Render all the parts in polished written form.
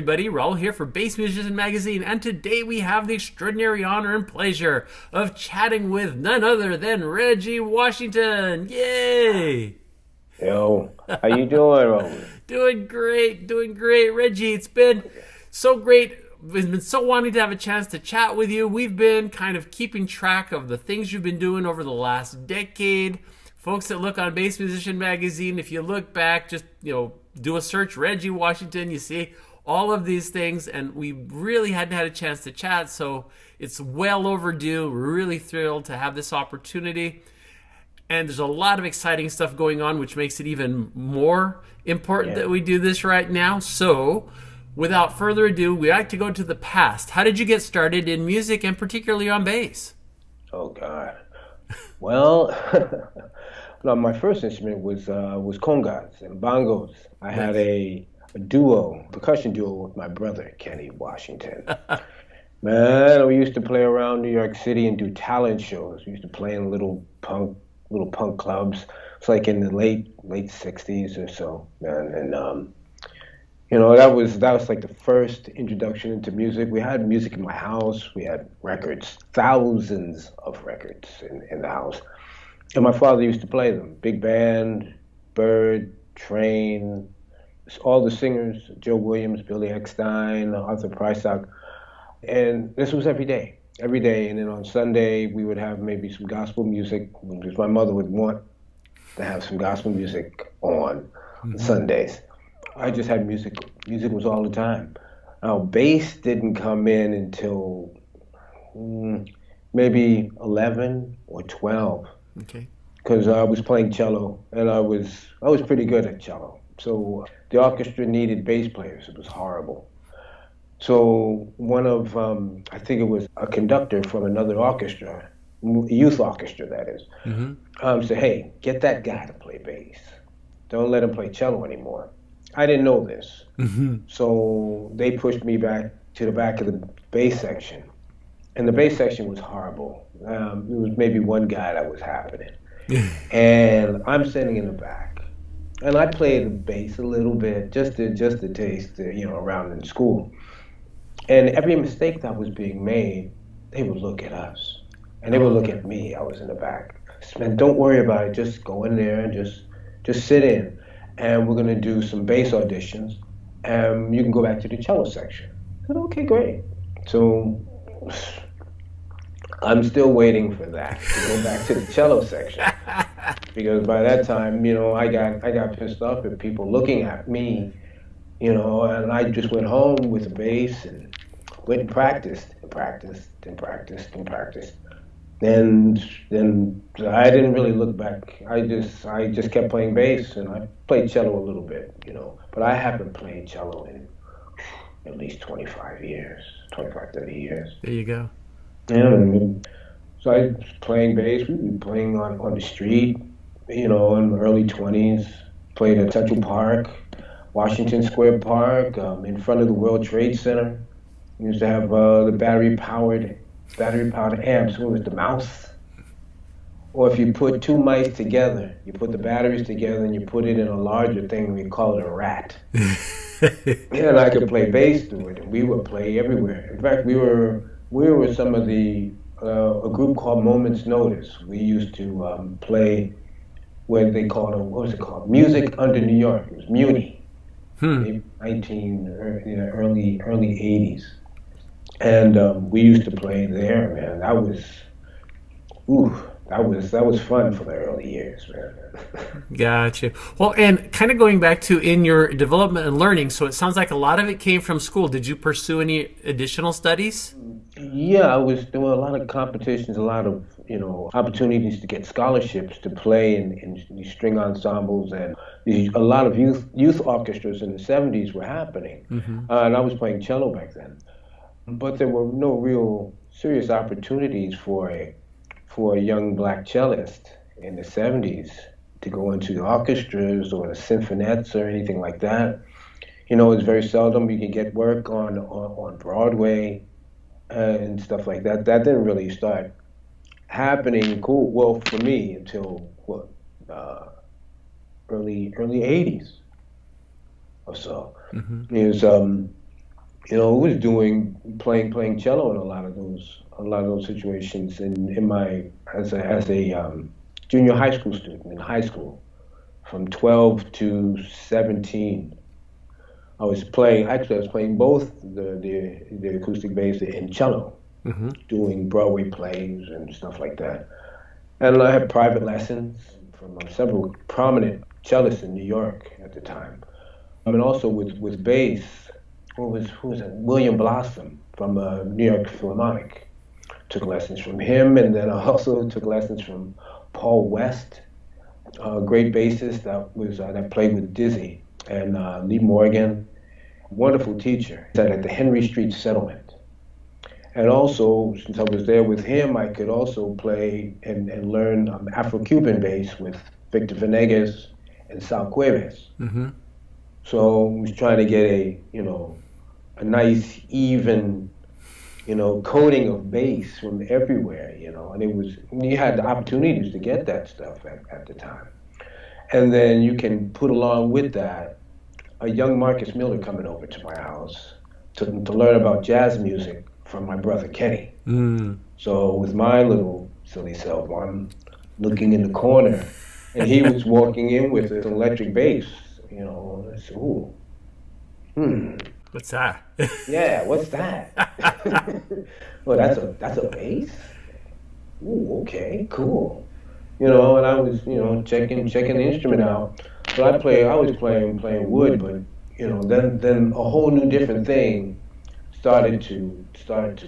everybody. Raul here for Bass Musician Magazine, and today we have the extraordinary honor and pleasure of chatting with none other than Reggie Washington. Yay! Yo, how you doing, Raul? Doing great. Reggie, it's been so great. We've been so wanting to have a chance to chat with you. We've been kind of keeping track of the things you've been doing over the last decade. Folks that look on Bass Musician Magazine, if you look back, just, do a search, Reggie Washington, you see all of these things, and we really hadn't had a chance to chat, so it's well overdue. We're really thrilled to have this opportunity. And there's a lot of exciting stuff going on, which makes it even more important that we do this right now. So, without further ado, we like to go to the past. How did you get started in music, and particularly on bass? Oh, God. Well, no, my first instrument was congas and bongos. I had a percussion duo with my brother, Kenny Washington. Man, we used to play around New York City and do talent shows. We used to play in little punk clubs. It's like in the late 60s or so, man. And that was like the first introduction into music. We had music in my house. We had records, thousands of records in the house. And my father used to play them. Big band, Bird, Train, all the singers, Joe Williams, Billy Eckstine, Arthur Prysock. And this was every day. And then on Sunday, we would have maybe some gospel music, because my mother would want to have some gospel music on Sundays. I just had music. Music was all the time. Now, bass didn't come in until maybe 11 or 12. Okay. Because I was playing cello, and I was pretty good at cello. So the orchestra needed bass players. It was horrible. So one of, I think it was a conductor from another orchestra, youth orchestra that is, said, hey, get that guy to play bass. Don't let him play cello anymore. I didn't know this. So they pushed me back to the back of the bass section. And the bass section was horrible. There was maybe one guy that was happening. And I'm sitting in the back. And I played the bass a little bit, just to taste, around in school. And every mistake that was being made, they would look at us. And they would look at me. I was in the back. I said, man, don't worry about it. Just go in there and just sit in. And we're going to do some bass auditions. And you can go back to the cello section. I said, okay, great. So I'm still waiting for that, to go back to the cello section. Because by that time, I got pissed off at people looking at me, and I just went home with the bass and went and practiced. And then I didn't really look back. I just kept playing bass, and I played cello a little bit, But I haven't played cello in at least 25 years, 30 years. There you go. Yeah, so I was playing bass. We were playing on the street, in the early 20s. Played at Central Park, Washington Square Park, in front of the World Trade Center. We used to have the battery-powered amps. What was the mouse? Or if you put two mice together, you put the batteries together and you put it in a larger thing, we call it a rat. And I could play bass through it, and we would play everywhere. In fact, we were some of a group called Moment's Notice. We used to play what they called, what was it called? Music Under New York. It was Muni, early 80s. And we used to play there, man. That was fun for the early years, man. Gotcha. Well, and kind of going back to in your development and learning, so it sounds like a lot of it came from school. Did you pursue any additional studies? Yeah, there were a lot of competitions, a lot of opportunities to get scholarships to play in these string ensembles, and a lot of youth orchestras in the 70s were happening. And I was playing cello back then, but there were no real serious opportunities for a young black cellist in the 70s to go into the orchestras or the sinfonettes or anything like that. It's very seldom you can get work on Broadway and stuff like that. That didn't really start happening for me until early 80s or so. It was was playing cello in a lot of those situations in my as a junior high school student in high school from 12 to 17. I was playing both the acoustic bass and cello, Hmm. doing Broadway plays and stuff like that. And I had private lessons from several prominent cellists in New York at the time. And also with bass, who was it? William Blossom from New York Philharmonic. Took lessons from him, and then I also took lessons from Paul West, a great bassist that played with Dizzy, and Lee Morgan, wonderful teacher. At the Henry Street Settlement. And also, since I was there with him, I could also play and learn Afro-Cuban bass with Victor Venegas and Sal Cuevas. Hmm. So I was trying to get a nice, even, coating of bass from everywhere, and you had the opportunities to get that stuff at the time. And then you can put along with that a young Marcus Miller coming over to my house to learn about jazz music from my brother Kenny. Mm. So with my little silly self, I'm looking in the corner, and he was walking in with an electric bass. I said, "Ooh, hmm, What's that? yeah, what's that?" Well, that's a bass. Ooh, okay, cool. And I was, checking the instrument out. But I was playing wood, but then a whole new different thing started to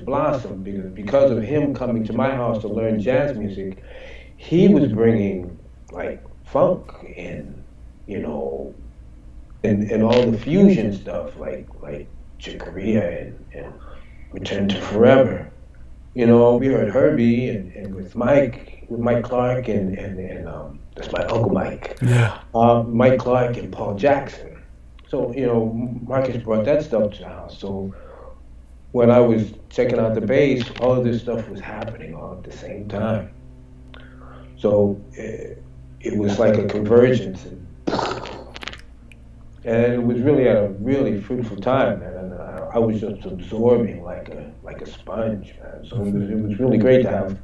blossom because of him coming to my house to learn jazz music. He was bringing like funk and you know and all the fusion stuff like Chicoria and Return to Forever. We heard Herbie and with Mike Clark and that's my Uncle Mike, Yeah. Mike Clark and Paul Jackson. So Marcus brought that stuff to the house. So when I was checking out the bass, all of this stuff was happening all at the same time. So it was like a convergence, and it was really a really fruitful time, man. And I was just absorbing like a sponge, man. So it was really great to have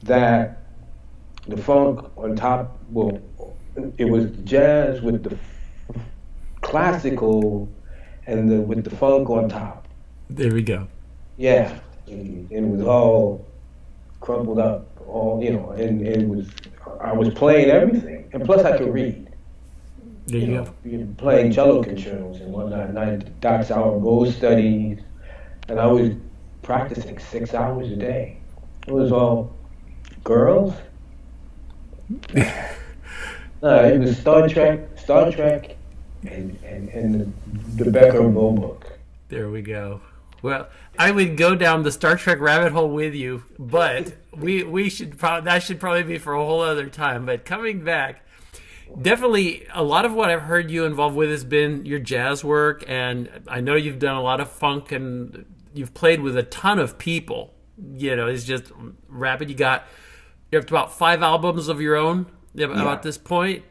that, the funk on top. Well, it was jazz with the classical and with the funk on top. There we go. Yeah, and it was all crumpled up, and it was I was playing everything, and plus I could read. There you go. Playing cello concertos and whatnot. And I did Dot's Hour Gold studies, and I was practicing 6 hours a day. It was all girls. It was Star Trek, and the Becker Bow book. There we go. Well, I would go down the Star Trek rabbit hole with you, but we should that should probably be for a whole other time. But coming back, definitely a lot of what I've heard you involved with has been your jazz work, and I know you've done a lot of funk, and you've played with a ton of people. It's just rapid. You're up to about 5 albums of your own about this point,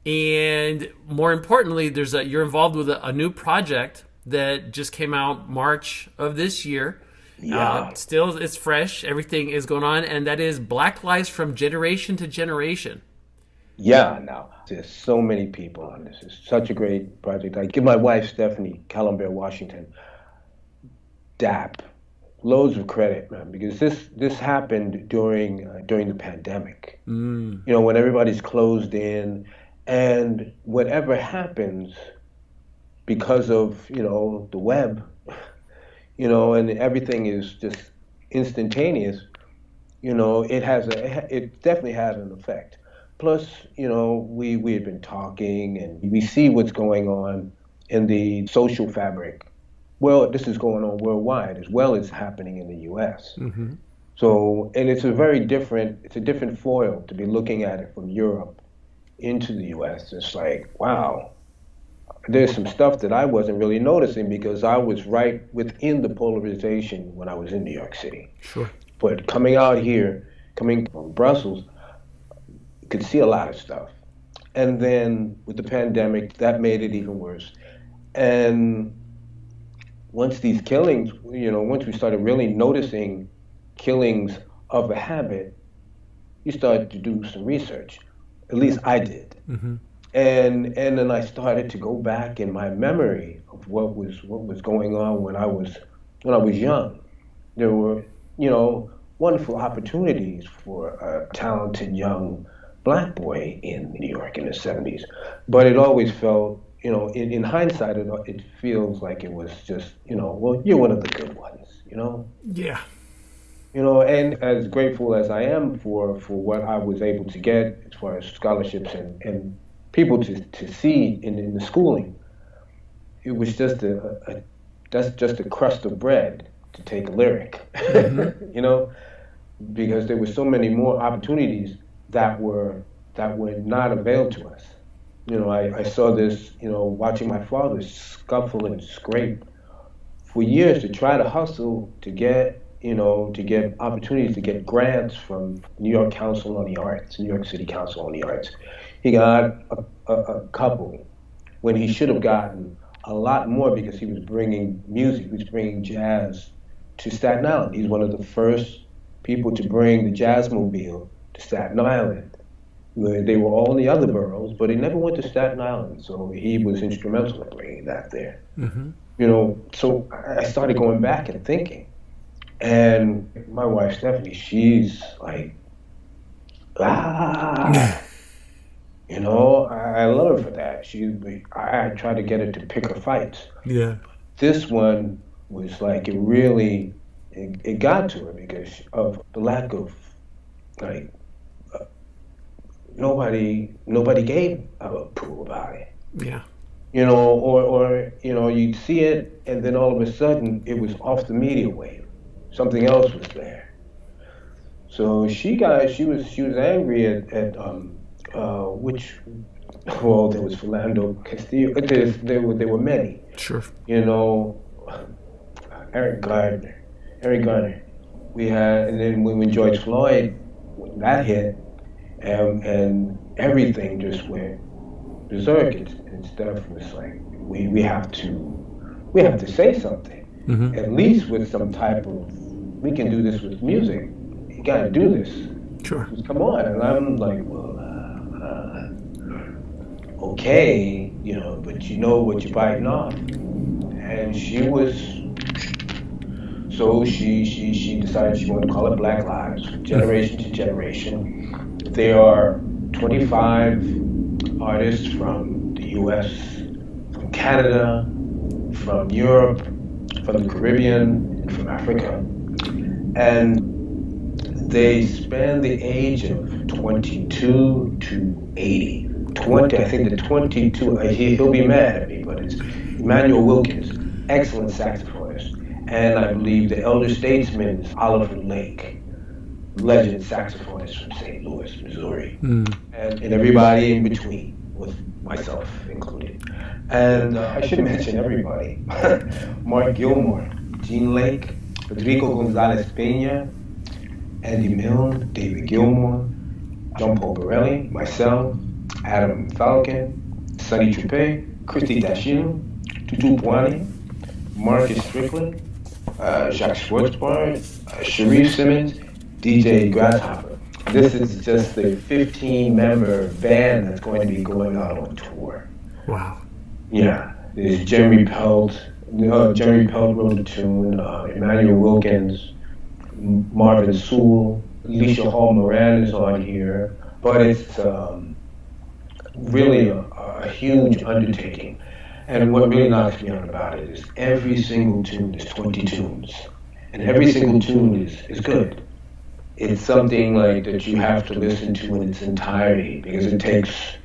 and more importantly, you're involved with a new project that just came out March of this year. Yeah. Still, it's fresh. Everything is going on, and that is Black Lives from Generation to Generation. Yeah, now there's so many people on this. It's such a great project. I give my wife Stephanie Calambert Washington DAP loads of credit, man, because this happened during the pandemic. When everybody's closed in, and whatever happens because of the web, and everything is just instantaneous. It definitely had an effect. Plus, we had been talking, and we see what's going on in the social fabric. Well, this is going on worldwide as well as happening in the U.S. Mm-hmm. So, and it's a different foil to be looking at it from Europe into the U.S. It's like, wow, there's some stuff that I wasn't really noticing because I was right within the polarization when I was in New York City. Sure. But coming out here, coming from Brussels, could see a lot of stuff. And then with the pandemic, that made it even worse. And once these killings, once we started really noticing killings of a habit, you started to do some research. At least I did. Mm-hmm. And then I started to go back in my memory of what was going on when I was young. There were, wonderful opportunities for a talented young black boy in New York in the 70s. But it always felt, in hindsight, it feels like it was just, well, you're one of the good ones. Yeah. And as grateful as I am for what I was able to get as far as scholarships and people to see in the schooling, it was just that's just a crust of bread to take a lyric, Mm-hmm. because there were so many more opportunities that were not available to us. I saw this, watching my father scuffle and scrape for years to try to hustle to get opportunities to get grants from New York Council on the Arts, New York City Council on the Arts. He got a couple when he should have gotten a lot more because he was bringing music, he was bringing jazz to Staten Island. He's one of the first people to bring the Jazzmobile to Staten Island. They were all in the other boroughs, but he never went to Staten Island, so he was instrumental in bringing that there. Mm-hmm. So I started going back and thinking. And my wife, Stephanie, she's like, I love her for that. I tried to get her to pick her fights. Yeah. This one was like, it got to her because of the lack of, like, nobody gave a poo about it. Yeah. Or you'd see it, and then all of a sudden it was off the media wave. Something else was there. So she was angry at which, well, there was Philando Castillo. There were many. Sure. Eric Garner. We had, and then when George Floyd, when that hit, and everything just went berserk, and Steph was like, we have to say something. Mm-hmm. At least with some type of, we can do this with music. You got to do this. Sure. Just come on. And I'm like, well, okay, but you know what you're biting off. And she decided she wanted to call it Black Lives, generation to generation. There are 25 artists from the U.S., from Canada, from Europe, from the Caribbean, and from Africa. And they span the age of 22 to 80. I think the 22, he'll be mad at me, but it's Emmanuel Wilkins, excellent saxophonist. And I believe the elder statesman is Oliver Lake, legend saxophonist from St. Louis, Missouri. Mm. And everybody in between, with myself included. And I should mention everybody. Mark Gilmore, Gene Lake, Federico Gonzalez Peña, Andy Milne, David Gilmour, John Paul Borelli, myself, Adam Falcon, Sonny Troupé, Christy Dachino, Tutu Puani, Marcus Strickland, Jacques Schwartzbard, Sharif Simmons, DJ Grasshopper. This is just the 15-member band that's going to be going out on tour. Wow. Yeah, there's Jeremy Pelt. Jeremy Pelt wrote a tune. Emmanuel Wilkins, Marvin Sewell, Alicia Hall Moran is on here. But it's really a huge undertaking. And what really knocks me out about it is every single tune is 20 tunes. And every single tune is good. It's something like that you have to listen to in its entirety because it takes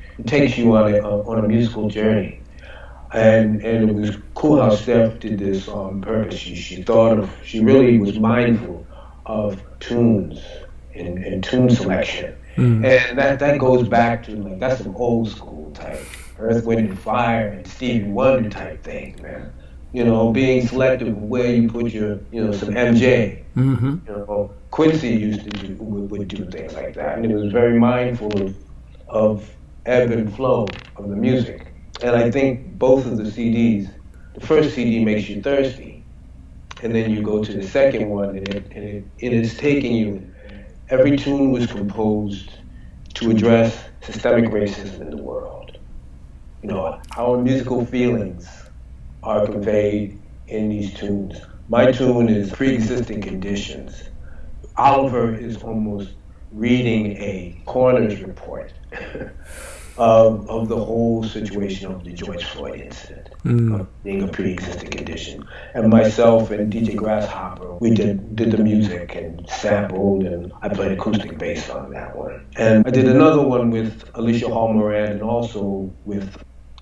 you on a musical journey. And it was cool how Steph did this on purpose. She really was mindful of tunes and tune selection. Mm. And that goes back to, like, that's some old school type Earth, Wind and Fire and Stevie Wonder type thing, man. Being selective of where you put your, some MJ. Mm-hmm. Quincy would do things like that, and it was very mindful of ebb and flow of the music. And I think both of the CDs, the first CD makes you thirsty, and then you go to the second one, and it's taking you. Every tune was composed to address systemic racism in the world. You know, our musical feelings are conveyed in these tunes. My tune is pre-existing conditions. Oliver is almost reading a coroner's report of the whole situation of the George Floyd incident, of being a pre-existing condition. And myself and DJ Grasshopper, we did the music and sampled, and I played acoustic bass on that one. And I did another one with Alicia Hall Moran and also with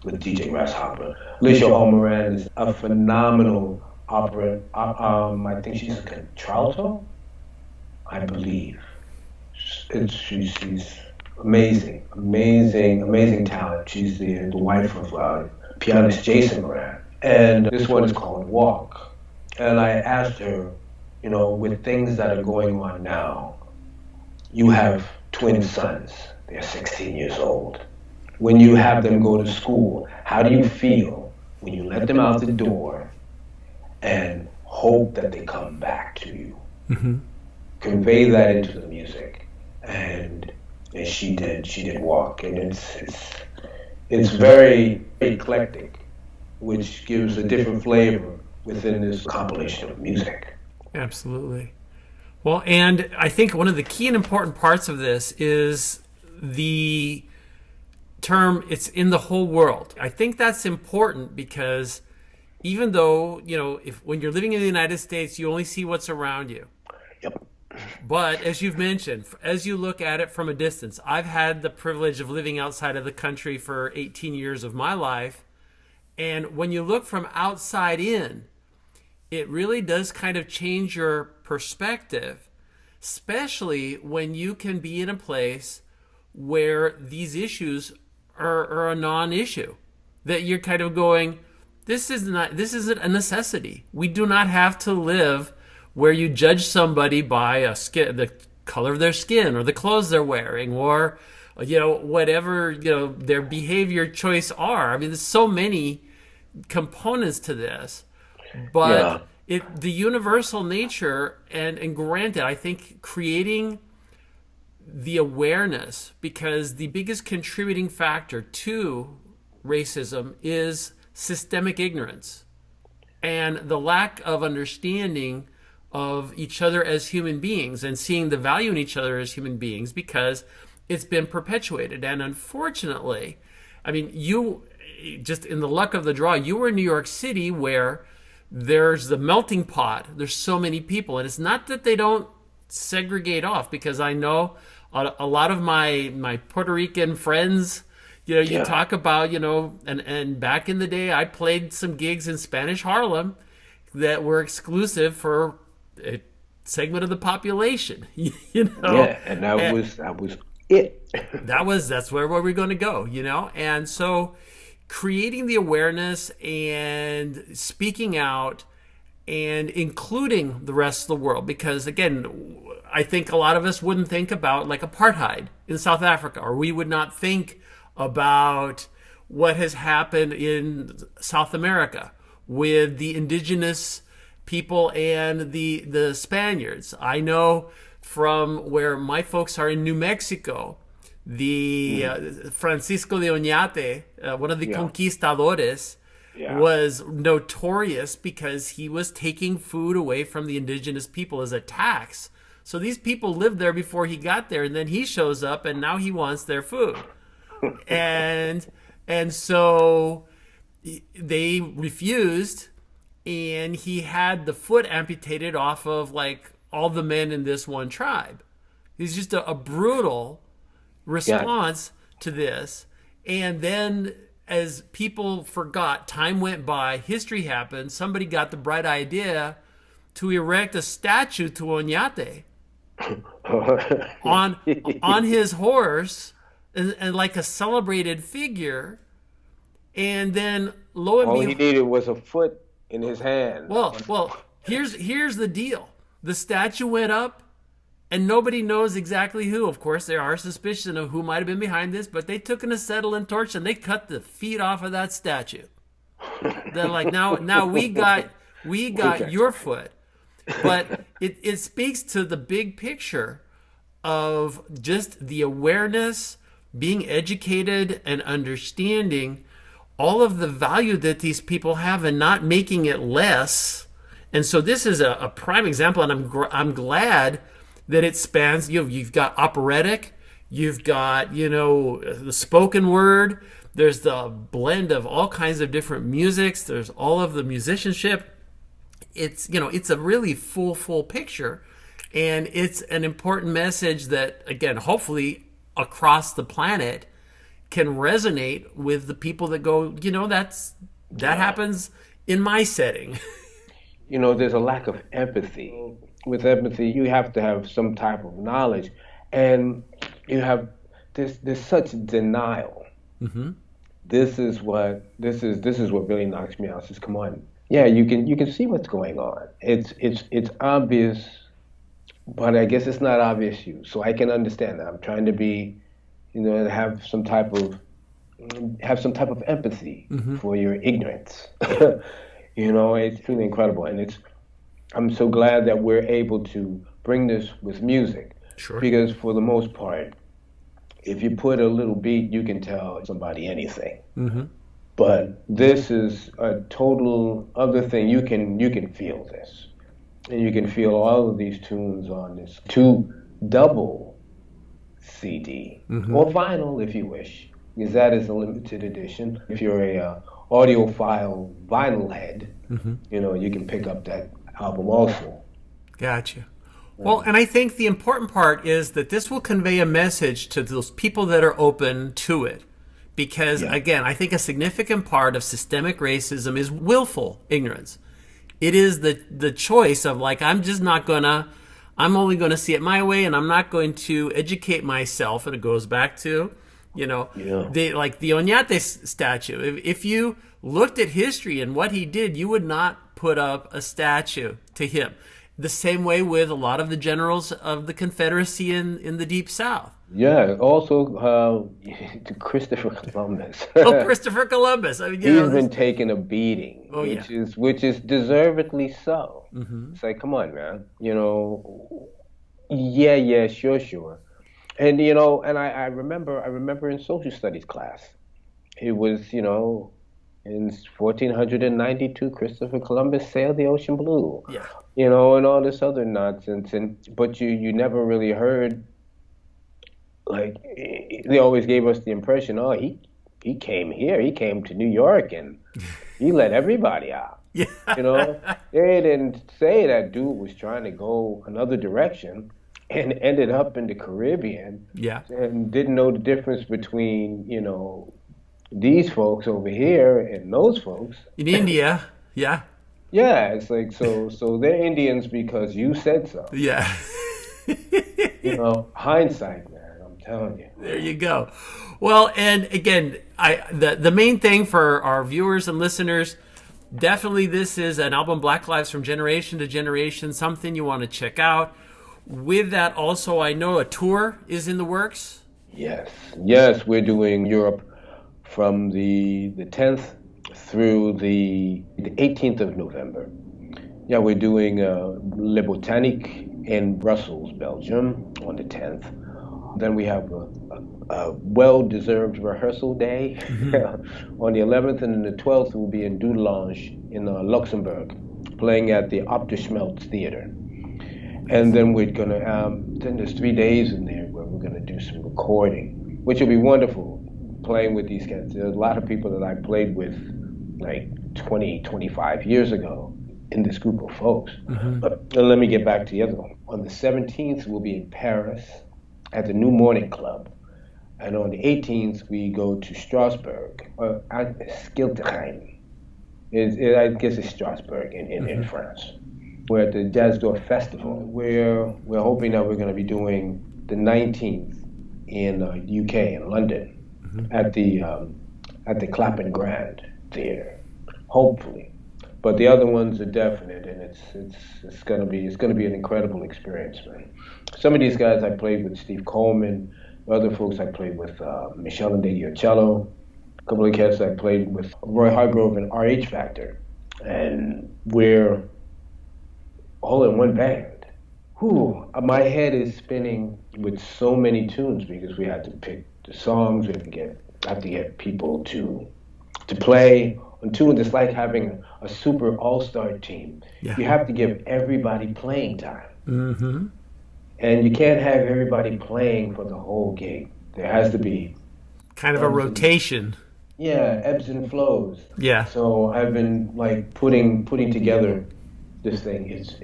DJ Grasshopper. Alicia Hall Moran is a phenomenal opera. I think she's a contralto, I believe. She's amazing talent. She's the wife of pianist Jason Moran. And this one is called Walk. And I asked her, you know, with things that are going on now, you have twin sons. They're 16 years old. When you have them go to school, how do you feel when you let them out the door and hope that they come back to you? Mm-hmm. Convey that into the music, and she did Walk, and it's very eclectic, which gives a different flavor within this compilation of music. Absolutely. Well, and I think one of the key and important parts of this is the term, it's in the whole world. I think that's important because even though, you know, when you're living in the United States, you only see what's around you. Yep. But as you've mentioned, as you look at it from a distance, I've had the privilege of living outside of the country for 18 years of my life. And when you look from outside in, it really does kind of change your perspective, especially when you can be in a place where these issues are a non-issue, that you're kind of going, this isn't a necessity. We do not have to live where you judge somebody by the color of their skin or the clothes they're wearing or, you know, whatever, you know, their behavior choice are. I mean, there's so many components to this, but the universal nature, and granted, I think creating the awareness, because the biggest contributing factor to racism is systemic ignorance and the lack of understanding of each other as human beings and seeing the value in each other as human beings, because it's been perpetuated. And unfortunately, I mean, you just in the luck of the draw, you were in New York City where there's the melting pot. There's so many people, and it's not that they don't segregate off, because I know a lot of my Puerto Rican friends, you know, you talk about, you know, and back in the day, I played some gigs in Spanish Harlem that were exclusive for a segment of the population, you know. Yeah, and that was it. That's where we're going to go, you know. And so creating the awareness and speaking out and including the rest of the world, because again, I think a lot of us wouldn't think about like apartheid in South Africa, or we would not think about what has happened in South America with the indigenous people and the Spaniards. I know from where my folks are in New Mexico, the Francisco de Oñate, one of the conquistadores, was notorious because he was taking food away from the indigenous people as a tax. So these people lived there before he got there, and then he shows up and now he wants their food. and so they refused, and he had the foot amputated off of like all the men in this one tribe. It's just a brutal response to this. And then as people forgot, time went by, history happened, somebody got the bright idea to erect a statue to Oñate on his horse, and like a celebrated figure. And then lo and behold, all he needed was a foot in his hand. Well, here's the deal. The statue went up, and nobody knows exactly who. Of course, there are suspicions of who might have been behind this, but they took an acetylene torch and they cut the feet off of that statue. They're like, now we got your foot. but it speaks to the big picture of just the awareness, being educated, and understanding all of the value that these people have and not making it less. And so this is a prime example, and I'm glad that it spans. You've got operatic, you've got the spoken word. There's the blend of all kinds of different musics. There's all of the musicianship. It's a really full picture, and it's an important message that, again, hopefully across the planet can resonate with the people that go, that happens in my setting. There's a lack of empathy. With empathy, you have to have some type of knowledge, and there's such denial. Mm-hmm. This is what really knocks me out. Says, come on, yeah, you can see what's going on. It's obvious, but I guess it's not obvious to you. So I can understand that. I'm trying to be, have some type of empathy Mm-hmm. for your ignorance. It's really incredible, and I'm so glad that we're able to bring this with music. Sure. Because for the most part, if you put a little beat, you can tell somebody anything. Mm-hmm. But this is a total other thing. You can feel this, and you can feel all of these tunes on this double CD Mm-hmm. or vinyl, if you wish, because that is a limited edition. If you're a audiophile vinyl head, Mm-hmm. you can pick up that album also. Gotcha. Well, and I think the important part is that this will convey a message to those people that are open to it. Because, again, I think a significant part of systemic racism is willful ignorance. It is the choice of, I'm only going to see it my way, and I'm not going to educate myself. And it goes back to, the Oñate statue. If you looked at history and what he did, you would not put up a statue to him. The same way with a lot of the generals of the Confederacy in the Deep South. Yeah, also to Christopher Columbus. Oh, Christopher Columbus! I mean, he's been taking a beating, Oh, which is deservedly so. Mm-hmm. It's like, come on, man. Yeah, sure. And and I remember in social studies class, it was in 1492, Christopher Columbus sailed the ocean blue. Yeah. And all this other nonsense, but you never really heard. Like, they always gave us the impression, oh, he came here, he came to New York, and he let everybody out. Yeah. They didn't say that dude was trying to go another direction and ended up in the Caribbean. Yeah. And didn't know the difference between, these folks over here and those folks. In India, yeah. Yeah, it's like, so they're Indians because you said so. Yeah. Hindsight, man. Telling you. There you go. Well, and again, the main thing for our viewers and listeners, definitely this is an album, Black Lives from Generation to Generation, something you want to check out. With that also, I know a tour is in the works. Yes, we're doing Europe from the 10th through the 18th of November. Yeah, we're doing Le Botanique in Brussels, Belgium on the 10th. Then we have a well-deserved rehearsal day on the 11th, and then the 12th we'll be in Dudelange in Luxembourg, playing at the Optischmelz Theater. And then we're gonna then there's 3 days in there where we're gonna do some recording, which will be wonderful. Playing with these guys, there's a lot of people that I played with like 20, 25 years ago in this group of folks. Mm-hmm. But let me get back to the other one. On the 17th we'll be in Paris at the New Morning Club. And on the 18th, we go to Strasbourg, or Schiltigheim. I guess it's Strasbourg in France. We're at the Jazz Door Festival. We're hoping that we're going to be doing the 19th in UK, in London, at the Clapham Grand Theatre, hopefully. But the other ones are definite, and it's gonna be an incredible experience, man. Some of these guys I played with, Steve Coleman. Other folks I played with, Michelle and Cello. A couple of cats I played with, Roy Hargrove and RH Factor. And all in one band. Whew, my head is spinning with so many tunes because we had to pick the songs. We have to get people to play on tunes. It's like having a super all-star team. Yeah. You have to give everybody playing time. Mm-hmm. And you can't have everybody playing for the whole gig. There has to be Kind of a ebbs and rotation. yeah, ebbs and flows. Yeah. So I've been like putting together this thing. It's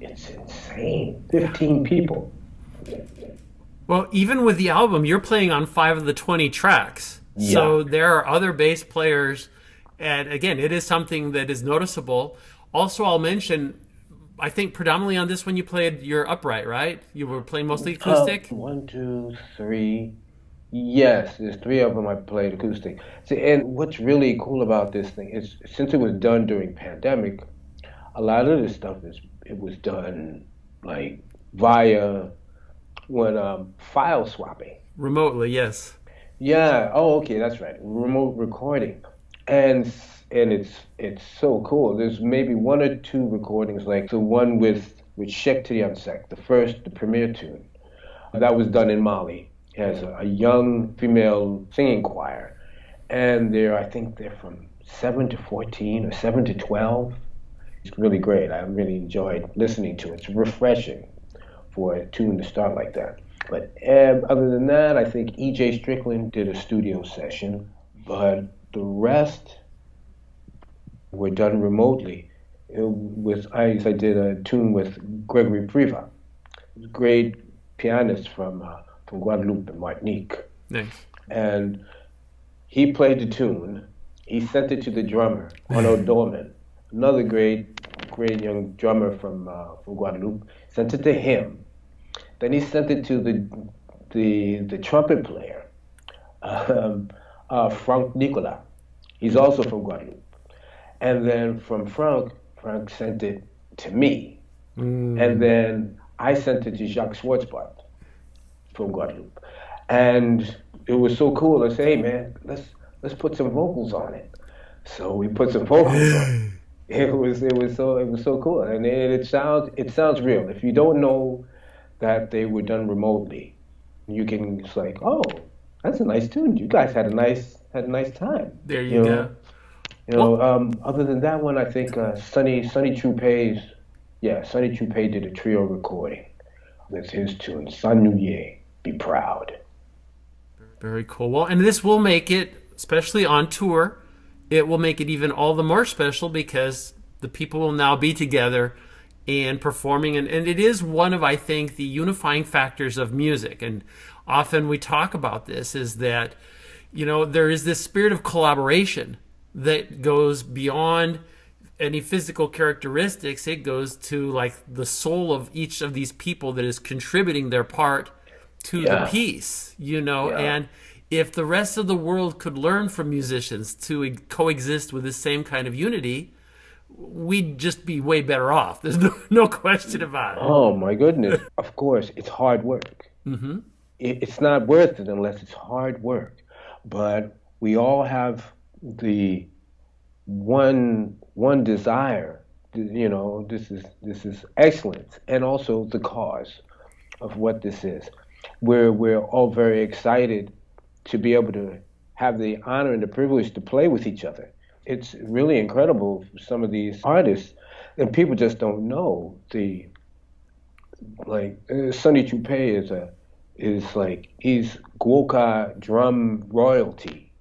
insane. 15 people. Well, even with the album, you're playing on 5 of the 20 tracks. Yeah. So there are other bass players. And again, it is something that is noticeable. Also, I'll mention, I think predominantly on this one you played your upright, right? You were playing mostly acoustic? One, two, three. Yes, there's three of them I played acoustic. See, and what's really cool about this thing is since it was done during pandemic, a lot of this stuff it was done like via file swapping. Remotely, yes. Yeah. Oh, okay, that's right. Remote recording, and it's so cool. There's maybe one or two recordings, like the one with Shek Tiyansek, the premiere tune, that was done in Mali. It has a young female singing choir, and I think they're from 7 to 14 or 7 to 12. It's really great. I really enjoyed listening to it. It's refreshing for a tune to start like that. But other than that, I think E.J. Strickland did a studio session, but the rest were done remotely. I did a tune with Gregory Priva, a great pianist from Guadeloupe and Martinique. Nice. And he played the tune. He sent it to the drummer, Arnaud Dorman, another great young drummer from Guadeloupe. Sent it to him. Then he sent it to the trumpet player, Franck Nicolas. He's also from Guadeloupe. And then from Franck sent it to me. And then I sent it to Jacques Schwartzbart from Guadeloupe. And it was so cool. I said, hey man, let's put some vocals on it. So we put some vocals on it. It was so cool. And it sounds real. If you don't know that they were done remotely, it's like, oh, that's a nice tune. You guys had a nice time. There you go. Other than that one, I think Sonny Troupé's, Sonny Troupé did a trio recording with his tune, Sanouye, Be Proud. Very cool. Well, and this will make it, especially on tour, it will make it even all the more special because the people will now be together and performing. And it is one of, I think, the unifying factors of music. And often we talk about this is that, there is this spirit of collaboration that goes beyond any physical characteristics. It goes to like the soul of each of these people that is contributing their part to the piece, and if the rest of the world could learn from musicians to coexist with the same kind of unity, we'd just be way better off. There's no question about it. Oh my goodness. Of course, it's hard work. Mm-hmm. It's not worth it unless it's hard work. But we all have the one desire. This is excellence, and also the cause of what this is. We're all very excited to be able to have the honor and the privilege to play with each other. It's really incredible for some of these artists, and people just don't know Sonny Troupé he's Guoka drum royalty.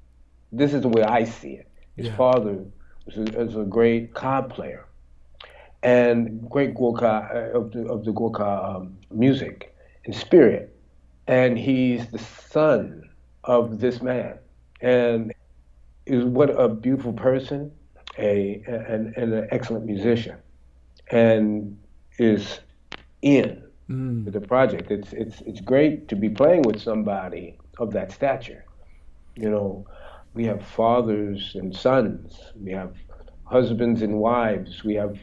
This is the way I see it. His father was a great card player and great Guoka of the Guoka music and spirit. And he's the son of this man. And what a beautiful person, and an excellent musician, and is in with the project. It's great to be playing with somebody of that stature. We have fathers and sons, we have husbands and wives, we have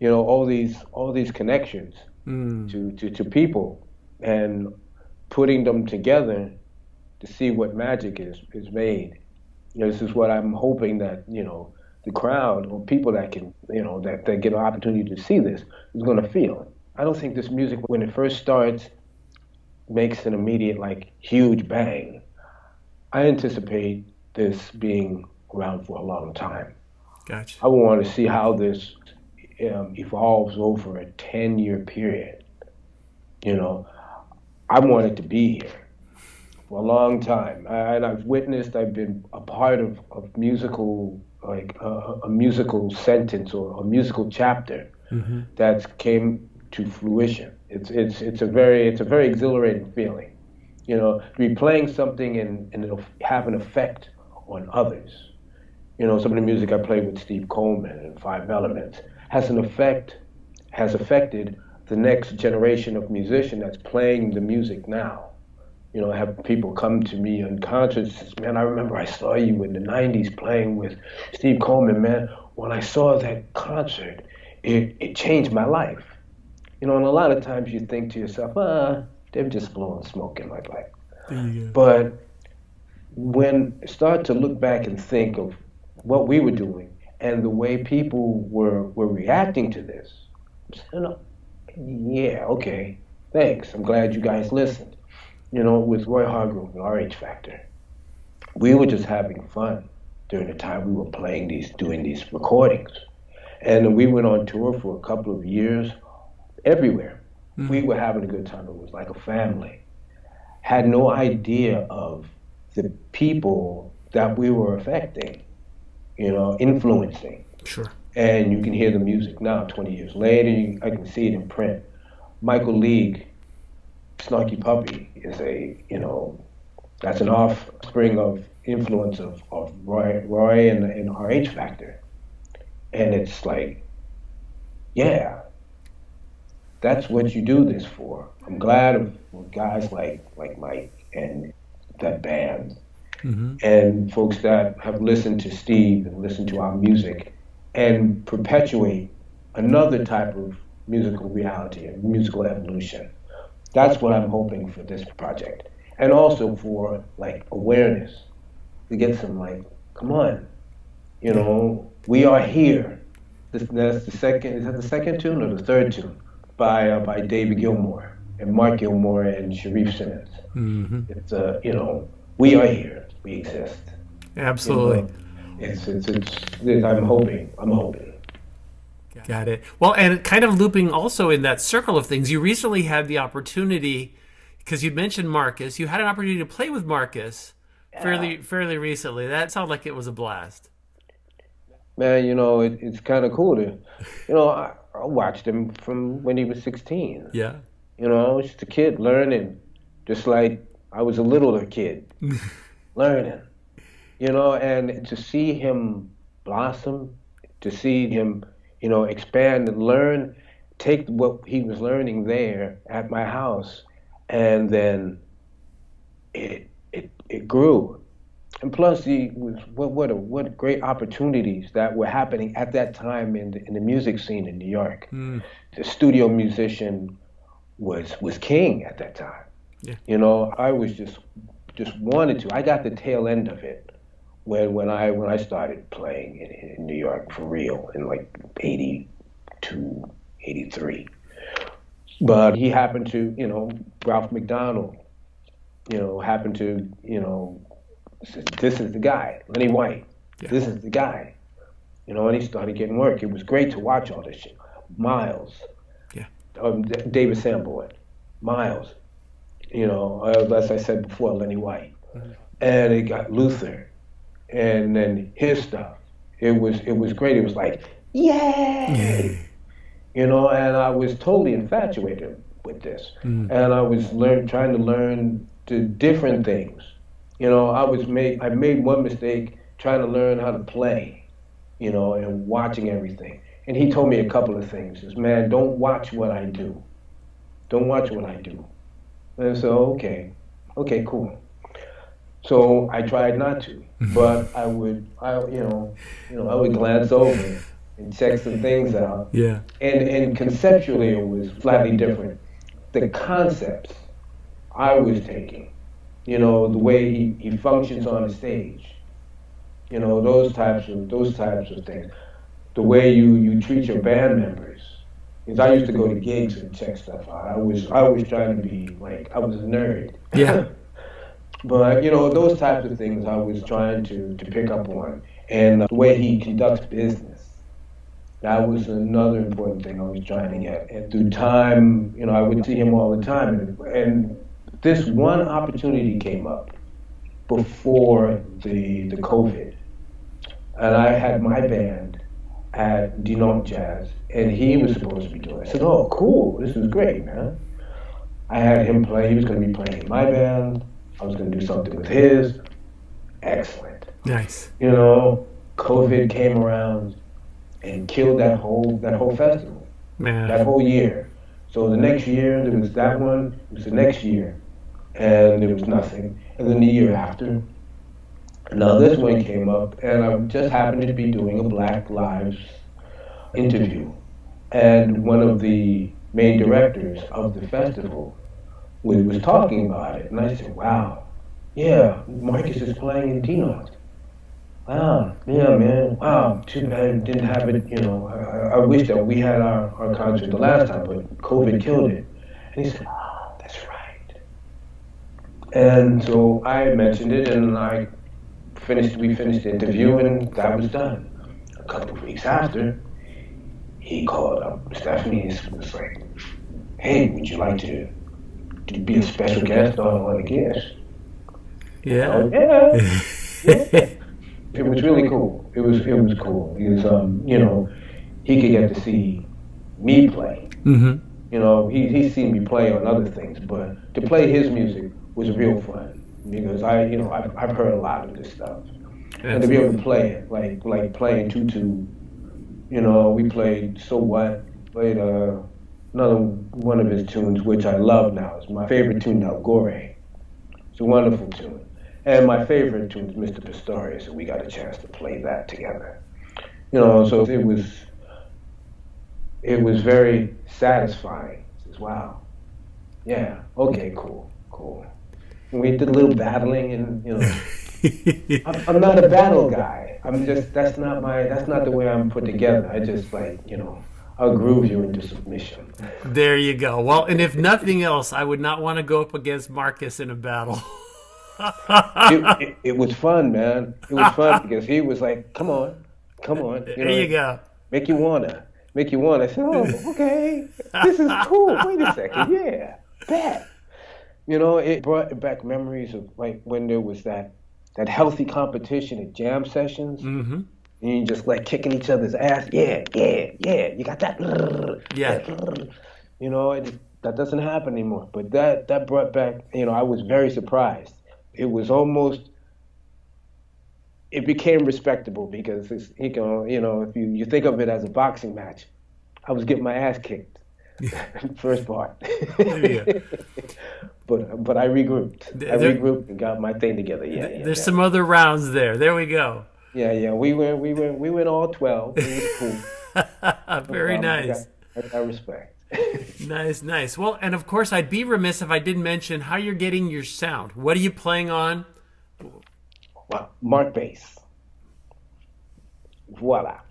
all these connections to people, and putting them together to see what magic is made. This is what I'm hoping that the crowd or people that can, that get an opportunity to see this is going to feel. I don't think this music, when it first starts, makes an immediate, like, huge bang. I anticipate this being around for a long time. Gotcha. I want to see how this evolves over a 10-year period. I want it to be here for a long time. And I've been a part of musical, like a musical sentence or a musical chapter that's came to fruition. It's a very exhilarating feeling, to be playing something and it'll have an effect on others. Some of the music I played with Steve Coleman and Five Elements has affected the next generation of musician that's playing the music now. I have people come to me in concerts, man, I remember I saw you in the 90s playing with Steve Coleman, man. When I saw that concert, it changed my life. And a lot of times you think to yourself, they're just blowing smoke in my pipe. But when I start to look back and think of what we were doing and the way people were reacting to this, yeah, okay, thanks. I'm glad you guys listened. With Roy Hargrove and RH Factor, we were just having fun during the time we were doing these recordings. And we went on tour for a couple of years everywhere. We were having a good time. It was like a family. Had no idea of the people that we were affecting, influencing. Sure. And you can hear the music now, 20 years later. I can see it in print. Michael League, Snarky Puppy, is that's an offspring of influence of Roy and RH Factor. And it's like, yeah, that's what you do this for. I'm glad of guys like Mike and that band, and folks that have listened to Steve and listened to our music and perpetuate another type of musical reality and musical evolution. That's what I'm hoping for this project. And also for, like, awareness, to get some, like, come on, we are here. That's the second, is that the second tune or the third tune? By David Gilmour and Mark Gilmour and Sharif Simmons. It's we are here, we exist. Absolutely. I'm hoping. Got it. Well, and kind of looping also in that circle of things, you recently had the opportunity, because you'd mentioned Marcus, you had an opportunity to play with Marcus fairly recently. That sounded like it was a blast. Man, it's kind of cool to, I watched him from when he was 16. Yeah. I was just a kid learning, just like I was a littler kid learning, and to see him blossom, to see him, expand and learn, take what he was learning there at my house, and then it grew. And plus, what great opportunities that were happening at that time in the music scene in New York. The studio musician was king at that time. Yeah. I was just wanted to. I got the tail end of it when I started playing in New York for real in like 82, 83. But he happened to, Ralph McDonald, happened to, this is the guy, Lenny White. Yeah. This is the guy. And he started getting work. It was great to watch all this shit. Miles. Yeah. David Sanborn. Miles. As I said before, Lenny White. And it got Luther. And then his stuff. It was great. It was like, yay! And I was totally infatuated with this. And I was trying to learn the different things. I made one mistake trying to learn how to play, and watching everything. And he told me a couple of things. He says, man, don't watch what I do. Don't watch what I do. And so, okay, cool. So I tried not to, but I would glance over and check some things out. Yeah. And conceptually, it was slightly different. The concepts I was taking, the way he functions on the stage, You know, those types of things. The way you treat your band members. Because I used to go to gigs and check stuff out. I was trying to be like I was a nerd. Yeah. But you know, those types of things I was trying to pick up on. And the way he conducts business. That was another important thing I was trying to get. And through time, you know, I would see him all the time. And this one opportunity came up before the COVID. And I had my band at Dinant Jazz, and he was supposed to be doing it. I said, oh, cool, this is great, man. I had him play, he was going to be playing in my band. I was going to do something with his. Excellent. Nice. You know, COVID came around and killed that whole festival, Man. that whole year. So the next year there was that one. It was the next year, and there was nothing. And then the year after, now this one came up, and I just happened to be doing a Black Lives interview, and one of the main directors of the festival was talking about it, and I said, "Wow, yeah, Marcus is playing in Dinant. Wow, yeah, man. Wow, too bad I didn't have it. You know, I wish that we had our concert the last time, but COVID killed it." And he said, "Oh, that's right." And so I mentioned it, and we finished the interview, and that was done. A couple of weeks after, he called up Stephanie and was like, "Hey, would you like to be a special guest on the Guest?" Yeah. Oh, yeah. Yeah. It was really cool. It was cool because you know, he could get to see me play. Mm-hmm. You know, he's seen me play on other things, but to play his music was real fun because I've heard a lot of this stuff, and to be able to play it like playing Tutu. You know, we played So What, played another one of his tunes which I love now. It's my favorite tune, El Gore. It's a wonderful tune. And my favorite tune is Mr. Pistorius, and we got a chance to play that together. You know, so it was very satisfying. It says, wow, yeah, okay, cool. And we did a little battling, and you know, I'm not a battle guy. That's not the way I'm put together. I just I'll groove you into submission. There you go. Well, and if nothing else, I would not want to go up against Marcus in a battle. It was fun, man. It was fun because he was like, come on. There you go. Make you wanna. I said, oh, okay. This is cool. Wait a second. Yeah, bet. You know, it brought back memories of like when there was that healthy competition at jam sessions. Mm-hmm. And you just like kicking each other's ass. Yeah. You got that. Yeah. You know, that doesn't happen anymore. But that brought back, you know, I was very surprised. It was almost, it became respectable because you know, if you think of it as a boxing match, I was getting my ass kicked first part. Yeah. But I regrouped. I regrouped and got my thing together. Yeah. There's some other rounds there. There we go. Yeah. We went all 12. It was cool. Very nice. I got respect. Nice. Well, and of course, I'd be remiss if I didn't mention how you're getting your sound. What are you playing on? Well, Mark bass. Voila.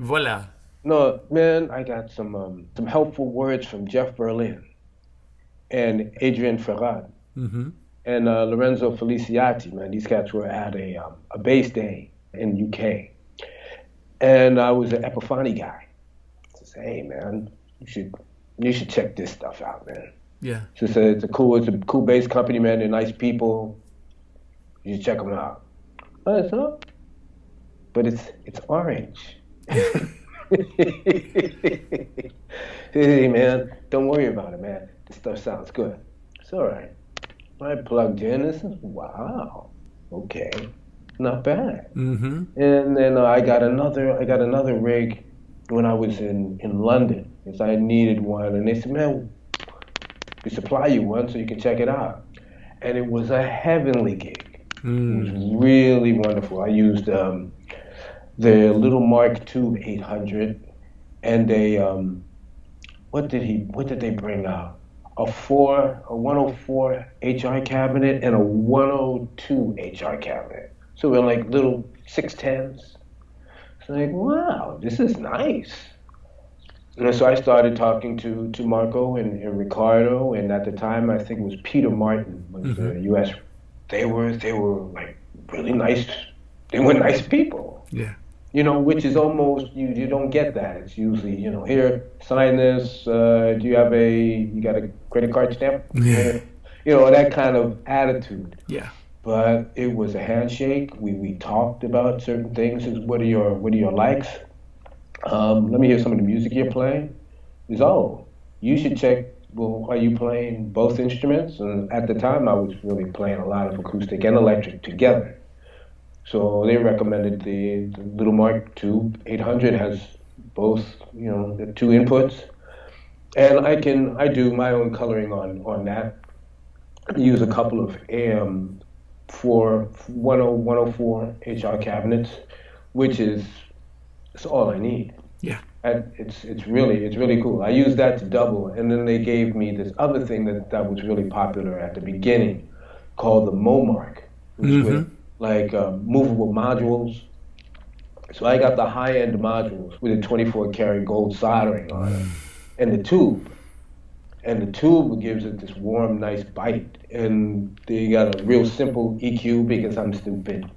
No, man, I got some helpful words from Jeff Berlin and Adrian Ferrad and Lorenzo Feliciati. Man, these cats were at a bass day in UK, and I was an Epiphany guy. I said, hey, man, you should check this stuff out, man. Yeah. It's a cool bass company, man. They're nice people. You should check them out. So, but it's orange. Hey, man, don't worry about it, man. This stuff sounds good. It's all right. I plugged in. This is wow. Okay, not bad. Mm-hmm. And then I got another rig when I was in London because I needed one, and they said, man, we supply you one so you can check it out. And it was a heavenly gig. It was really wonderful. I used the little Mark II 800, and what did they bring out? A 104 HR cabinet and a 102 HR cabinet. So we're like little 610s. It's like, wow, this is nice. And so I started talking to Marco and Ricardo, and at the time I think it was Peter Martin was the U.S. They were like really nice. They were nice people. Yeah. Which is almost you don't get that. It's usually here, sign this. Do you have you got a credit card stamp? Yeah. That kind of attitude. Yeah. But it was a handshake. We talked about certain things. What are your likes? Let me hear some of the music you're playing. You should check. Well, are you playing both instruments? And at the time, I was really playing a lot of acoustic and electric together. So they recommended the Little Mark II 800 has both, the two inputs, and I do my own coloring on that. I use a couple of AM 104 HR cabinets, which is all I need. Yeah. And it's really cool. I use that to double, and then they gave me this other thing that was really popular at the beginning, called the Momark, which was like movable modules. So I got the high-end modules with a 24 karat gold soldering on it, and the tube. And the tube gives it this warm, nice bite. And they got a real simple EQ because I'm stupid.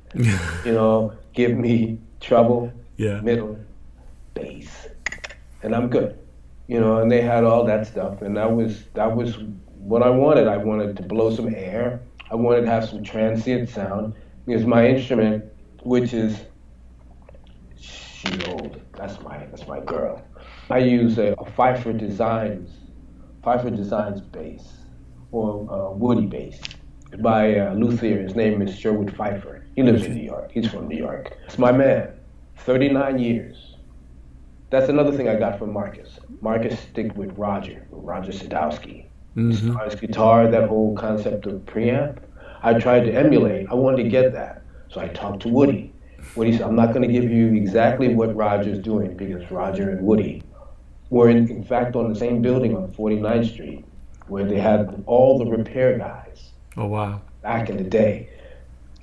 Give me treble, middle, bass, and I'm good. And they had all that stuff, and that was what I wanted. I wanted to blow some air. I wanted to have some transient sound because my instrument, which is she's old. That's my girl. I use a Pfeiffer Designs bass, or Woody bass, by luthier. His name is Sherwood Pfeiffer. He lives in New York. He's from New York. It's my man. 39 years. That's another thing I got from Marcus. Marcus stick with Roger Sadowski. His guitar, that whole concept of preamp, I tried to emulate. I wanted to get that. So I talked to Woody. Woody said, I'm not going to give you exactly what Roger's doing because Roger and Woody were in fact on the same building on 49th Street where they had all the repair guys. Oh, wow. Back in the day.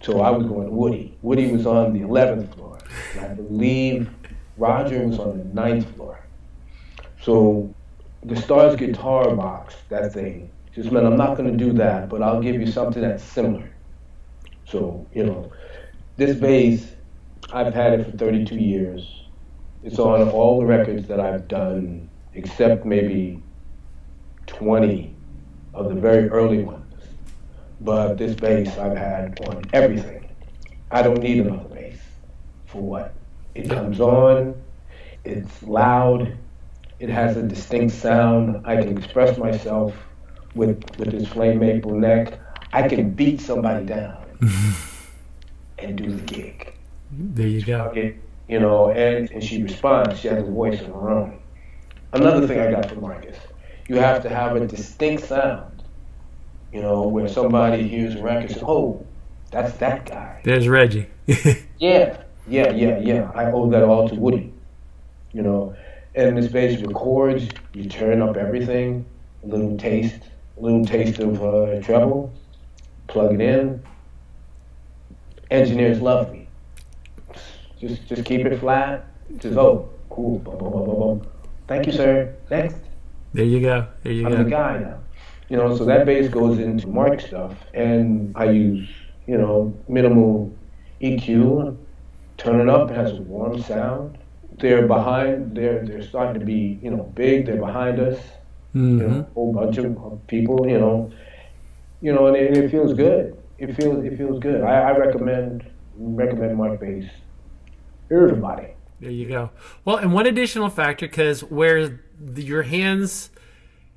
So I was going to Woody. Woody was on the 11th floor. And I believe Roger was on the 9th floor. So the Stars guitar box, that thing, just meant I'm not going to do that, but I'll give you something that's similar. So, this bass, I've had it for 32 years. It's on all the records that I've done, except maybe 20 of the very early ones. But this bass I've had on everything. I don't need another bass. For what? It comes on, it's loud, it has a distinct sound. I can express myself with this flame maple neck. I can beat somebody down and do the gig. There you go. And she responds. She has a voice of her own. Another thing I got from Marcus, you have to have a distinct sound. Where somebody hears a record and says, oh, that's that guy. There's Reggie. Yeah. I owe that all to Woody. And this bass records, you turn up everything, a little taste of treble, plug it in. Engineers love me. Just keep it flat. Just cool. Boom, boom, boom, boom, boom. Thank you, sir. Next. There you go. I'm the guy now. So that bass goes into Mark stuff, and I use minimal EQ. Turn it up. It has a warm sound. They're starting to be big. They're behind us. A whole bunch of people. And it feels good. It feels good. I recommend Mark bass. Everybody. There you go. Well, and one additional factor, because where your hands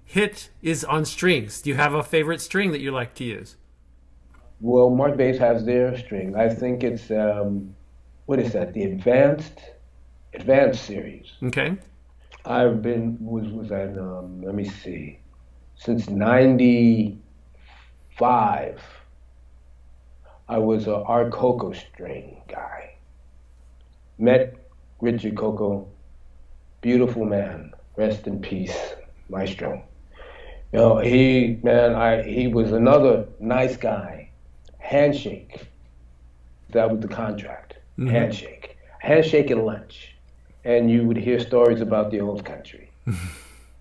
hit is on strings. Do you have a favorite string that you like to use? Well, Mark Bass has their string. I think it's what is that? The Advanced series. Okay. I've been was at let me see, since '95. I was a Art Coco string guy. Met Richard Coco, beautiful man, rest in peace, maestro. He was another nice guy. Handshake, That was the contract. Handshake. Handshake and lunch. And you would hear stories about the old country.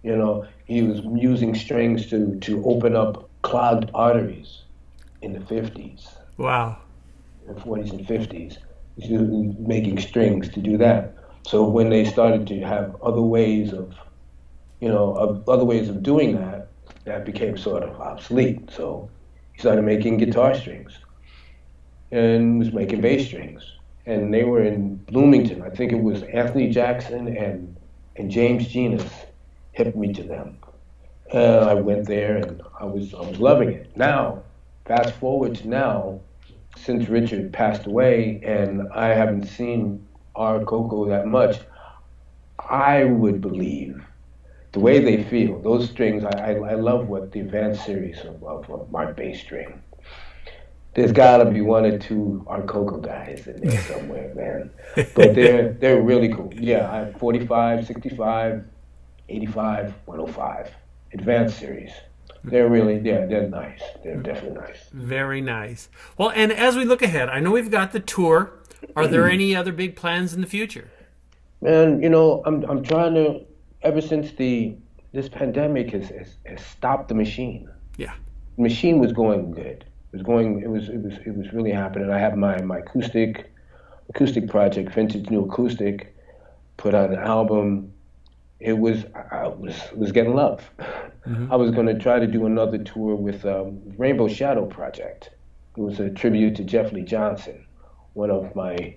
You know, he was using strings to open up clogged arteries in the 50s. Wow. In the 40s and 50s. He was making strings to do that. So when they started to have other ways of doing that, that became sort of obsolete. So he started making guitar strings and was making bass strings. And they were in Bloomington. I think it was Anthony Jackson and James Genus hipped me to them. And I went there and I was loving it. Now, fast forward to now, since Richard passed away and I haven't seen our Coco that much, I would believe the way they feel, those strings, I love what the advanced series of Mark bass string. There's gotta be one or two Art Coco guys in there somewhere, man. But they're really cool. Yeah, I have 45, 65, 85, 105. Advanced series. They're nice. They're definitely nice. Very nice. Well, and as we look ahead, I know we've got the tour. Are there any other big plans in the future? Man, I'm trying to, ever since this pandemic has stopped the machine. Yeah. The machine was going good. It was really happening. I have my acoustic project, Vintage New Acoustic, put out an album. I was getting love. I was going to try to do another tour with Rainbow Shadow Project. It was a tribute to Jeff Lee Johnson, one of my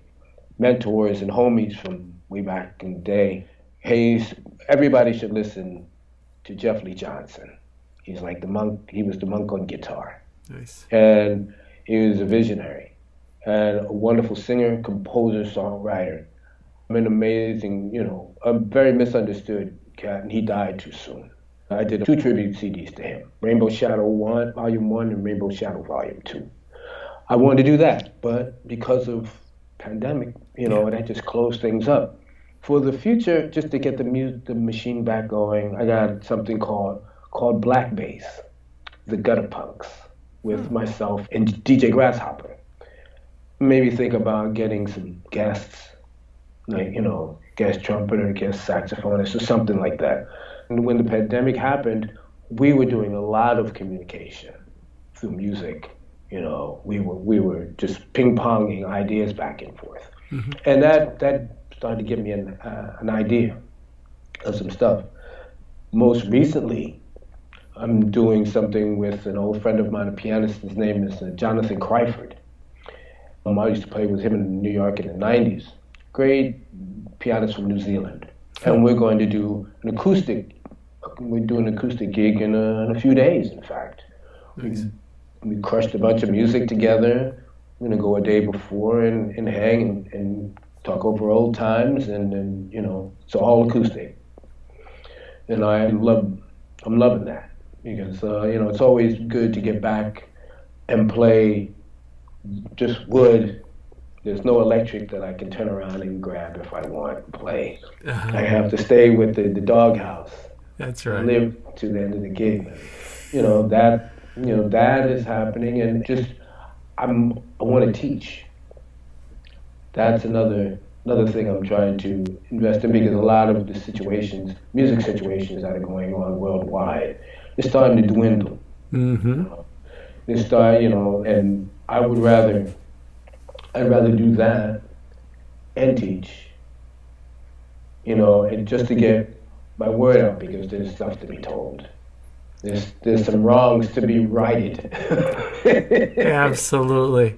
mentors and homies from way back in the day. Hey, everybody should listen to Jeff Lee Johnson. He's like the monk. He was the monk on guitar. Nice. And he was a visionary and a wonderful singer, composer, songwriter. An amazing, a very misunderstood cat, and he died too soon. I did 2 tribute CDs to him, Rainbow Shadow 1, Volume 1, and Rainbow Shadow Volume 2. I wanted to do that, but because of pandemic, that just closed things up. For the future, just to get the machine back going, I got something called Black Bass, the Gutter Punks, with myself and DJ Grasshopper. Maybe think about getting some guests, like, guest trumpeter, guest saxophonist, or something like that. And when the pandemic happened, we were doing a lot of communication through music. We were just ping-ponging ideas back and forth. And that started to give me an idea of some stuff. Most recently, I'm doing something with an old friend of mine, a pianist. His name is Jonathan Cryford. I used to play with him in New York in the 90s. Great pianist from New Zealand. And we're going to do an acoustic gig in a few days, in fact. Nice. We crushed a bunch of music together. We're going to go a day before and hang and talk over old times, and it's all acoustic. And I'm loving that, because it's always good to get back and play just wood. There's no electric that I can turn around and grab if I want and play. I have to stay with the doghouse. That's right. And live to the end of the gig. That is happening, and just I want to teach. That's another thing I'm trying to invest in, because a lot of the music situations that are going on worldwide, they're starting to dwindle. They start, and I'd rather do that and teach, and just to get my word out, because there's stuff to be told. There's some wrongs to be righted. Absolutely.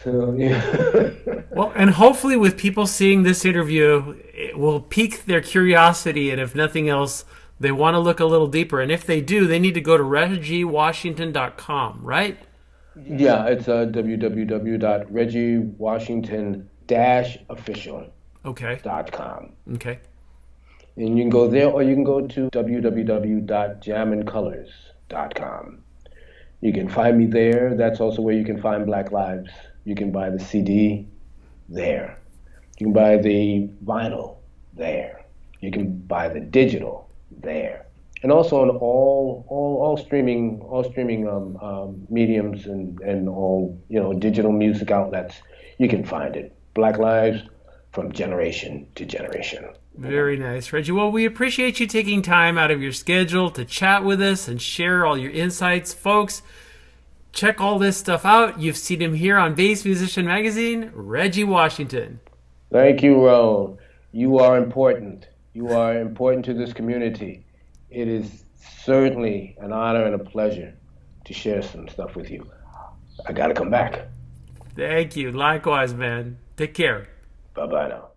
So, yeah. Well, and hopefully with people seeing this interview, it will pique their curiosity, and if nothing else, they want to look a little deeper. And if they do, they need to go to ReggieWashington.com, right? Yeah, it's www.ReggieWashington-official.com. Okay. And you can go there, or you can go to www.jamandcolors.com. You can find me there. That's also where you can find Black Lives. You can buy the CD there. You can buy the vinyl there. You can buy the digital there. And also on all streaming mediums and all digital music outlets, you can find it. Black lives from generation to generation. Very nice, Reggie. Well, we appreciate you taking time out of your schedule to chat with us and share all your insights. Folks, check all this stuff out. You've seen him here on Bass Musician Magazine, Reggie Washington. Thank you, Raul. You are important. You are important to this community. It is certainly an honor and a pleasure to share some stuff with you. I gotta come back. Thank you. Likewise, man. Take care. Bye-bye now.